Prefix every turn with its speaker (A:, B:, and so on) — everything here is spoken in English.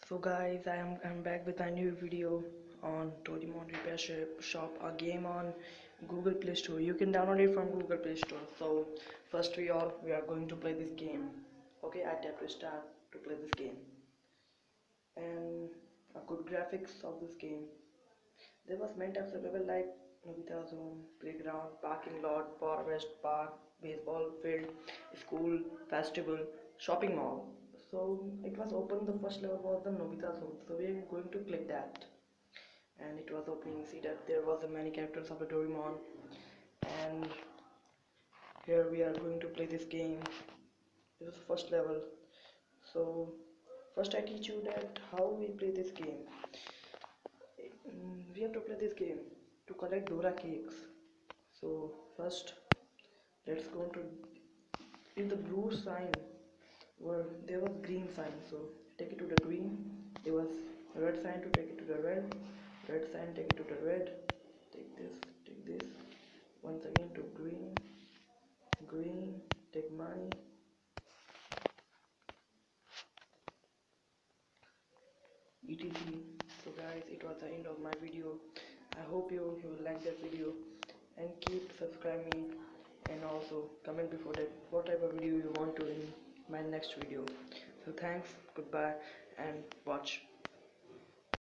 A: So guys, I'm back with a new video on Doreamon Repair Shop, a game on Google Play Store. You can download it from Google Play Store. So first we are going to play this game. Okay, I tap to start to play this game. And a good graphics of this game. There was many types available like Nobita Zone, Playground, Parking Lot, Forest Park, Baseball Field, School, Festival, Shopping Mall. So it was open. The first level was the Nobita Zone. So we are going to click that, and it was opening. See that there was many characters of the Doraemon, and here we are going to play this game. This is the first level. So first I teach you that how we play this game. We have to play this game to collect Dora cakes. So first let's go to, if the blue sign were there was green sign, so take it to the green. There was red sign, to take it to the red sign, take it to the red. Take this once again to green, take money, etc. So guys, it was the end of my video. I hope you will like that video, and keep subscribe me, and also comment before that what type of video you want to in my next video. So thanks, goodbye, and watch.